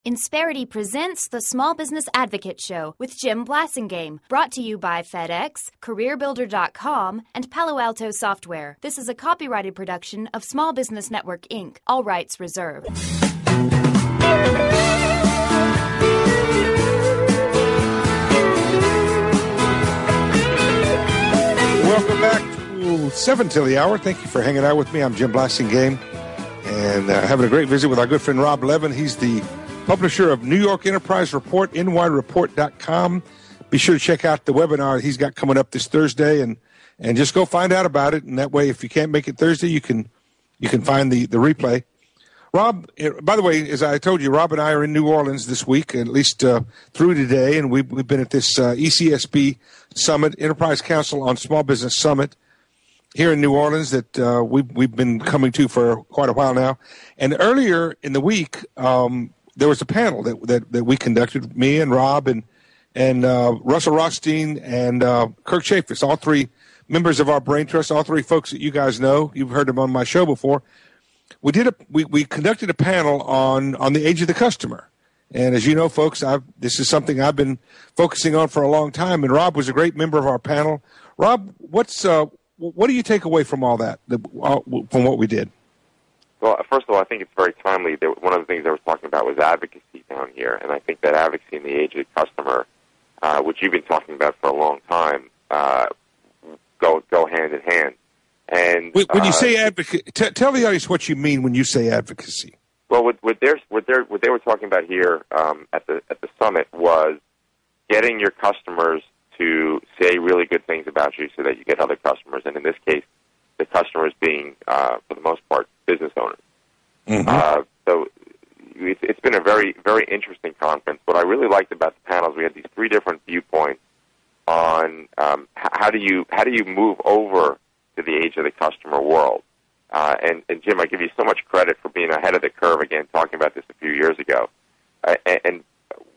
Insperity presents the Small Business Advocate Show with Jim Blasingame, brought to you by FedEx, CareerBuilder.com, and Palo Alto Software. This is a copyrighted production of Small Business Network, Inc., all rights reserved. Welcome back to 7 till the hour. Thank you for hanging out with me. I'm Jim Blasingame, and having a great visit with our good friend Rob Levin. He's the publisher of New York Enterprise Report, nyreport.com. Be sure to check out the webinar he's got coming up this Thursday, and just go find out about it. And that way, if you can't make it Thursday, you can find the replay. Rob, by the way, as I told you, Rob and I are in New Orleans this week, at least through today, and we've been at this ECSB Summit, Enterprise Council on Small Business Summit, here in New Orleans that we've been coming to for quite a while now. And earlier in the week, there was a panel that we conducted, me and Rob and Russell Rothstein and Kirk Chaffetz, all three members of our Brain Trust, all three folks that you guys know. You've heard them on my show before. We conducted a panel on the age of the customer. And as you know, folks, this is something I've been focusing on for a long time, and Rob was a great member of our panel. Rob, what do you take away from all that, from what we did? Well, first of all, I think it's very timely. One of the things I was talking about was advocacy down here, and I think that advocacy in the age of the customer, which you've been talking about for a long time, go hand in hand. And when you say advocacy, tell the audience what you mean when you say advocacy. Well, what they were talking about here at the summit was getting your customers to say really good things about you so that you get other customers, and in this case, the customers being, for the most part, business owners. Mm-hmm. So it's been a very, very interesting conference. What I really liked about the panels, we had these three different viewpoints on how do you move over to the age of the customer world. And Jim, I give you so much credit for being ahead of the curve again, talking about this a few years ago. And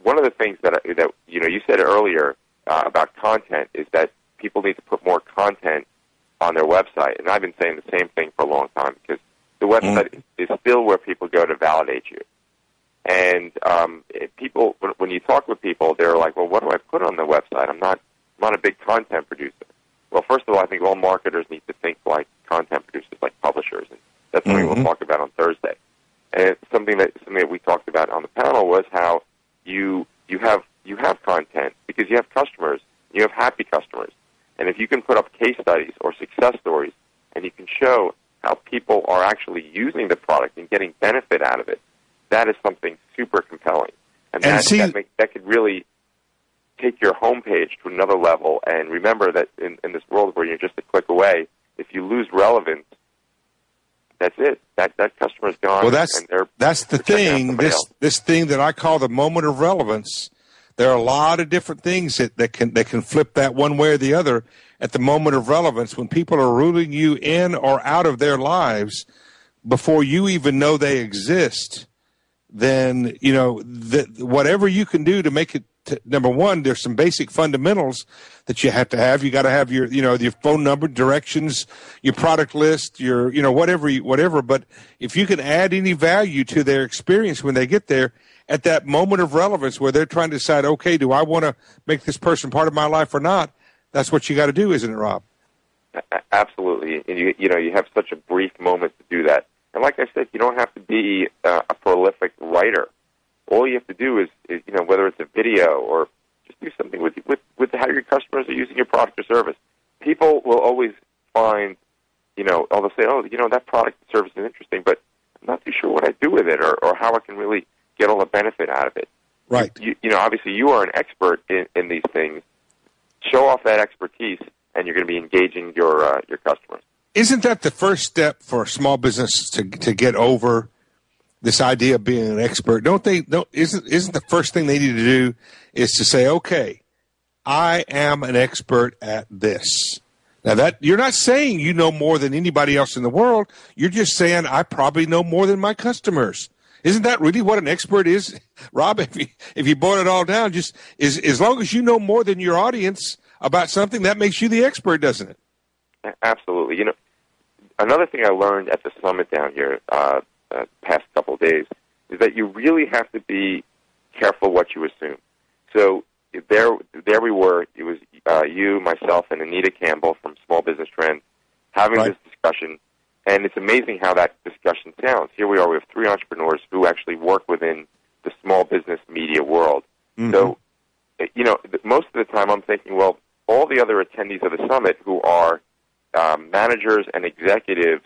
one of the things that you said earlier about content is that people need to put more content on their website, and I've been saying the same thing for a long time because the website is still where people go to validate you. And people, when you talk with people, they're like, "Well, what do I put on the website? I'm not a big content producer." Well, first of all, I think all marketers need to think like content producers, like publishers, and that's something we'll talk about on Thursday. And something that we talked about on the panel was how you have content because you have customers, you have happy customers. And if you can put up case studies or success stories and you can show how people are actually using the product and getting benefit out of it, that is something super compelling. And that could really take your homepage to another level. And remember that in this world where you're just a click away, if you lose relevance, that's it. That customer is gone. Well, that's the thing. This thing that I call the moment of relevance. There are a lot of different things that can flip that one way or the other at the moment of relevance when people are ruling you in or out of their lives before you even know they exist. Then whatever you can do to make it. Number one, there's some basic fundamentals that you have to have. You got to have your phone number, directions, your product list, your whatever. But if you can add any value to their experience when they get there, at that moment of relevance where they're trying to decide, okay, do I want to make this person part of my life or not? That's what you got to do, isn't it, Rob? Absolutely. And you have such a brief moment to do that. And like I said, you don't have to be a prolific writer. All you have to do is whether it's a video or just do something with how your customers are using your product or service. People will always find, they'll say, that product or service is interesting, but I'm not too sure what I do with it or how I can really get all the benefit out of it. Right. Obviously you are an expert in these things. Show off that expertise, and you're going to be engaging your customers. Isn't that the first step for a small business to get over this idea of being an expert? Isn't the first thing they need to do is to say, okay, I am an expert at this. Now that you're not saying you know more than anybody else in the world. You're just saying I probably know more than my customers. Isn't that really what an expert is, Rob? If you boil it all down, just as long as you know more than your audience about something, that makes you the expert, doesn't it? Absolutely. Another thing I learned at the summit down here past couple of days is that you really have to be careful what you assume. So there we were. It was you, myself, and Anita Campbell from Small Business Trends having this discussion, and it's amazing how that discussion sounds. Here we are. We have three entrepreneurs who actually work within the small business media world. Mm-hmm. So, most of the time I'm thinking, well, all the other attendees of the summit who are managers and executives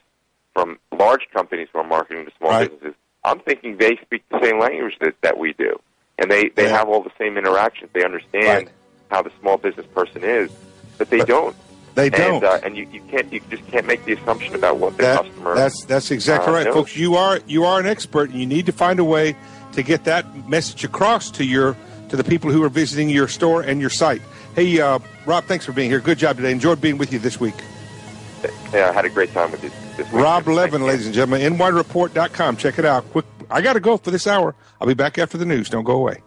from large companies who are marketing to small businesses, I'm thinking they speak the same language that we do. And they have all the same interactions. They understand how the small business person is, but they don't. They don't. And you just can't make the assumption about what the customer. That's exactly right, knows. Folks. You are an expert, and you need to find a way to get that message across to the people who are visiting your store and your site. Hey, Rob, thanks for being here. Good job today. Enjoyed being with you this week. Yeah, I had a great time with you this week. Rob Levin, ladies and gentlemen, nyreport.com. Check it out. Quick, I got to go for this hour. I'll be back after the news. Don't go away.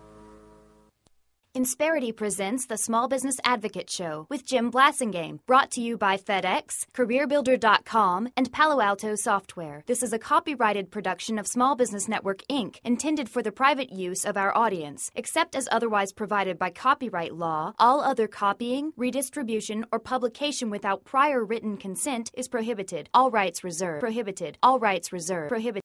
Insperity presents the Small Business Advocate Show with Jim Blasingame, brought to you by FedEx, CareerBuilder.com, and Palo Alto Software. This is a copyrighted production of Small Business Network, Inc., intended for the private use of our audience. Except as otherwise provided by copyright law, all other copying, redistribution, or publication without prior written consent is prohibited. All rights reserved. Prohibited. All rights reserved. Prohibited.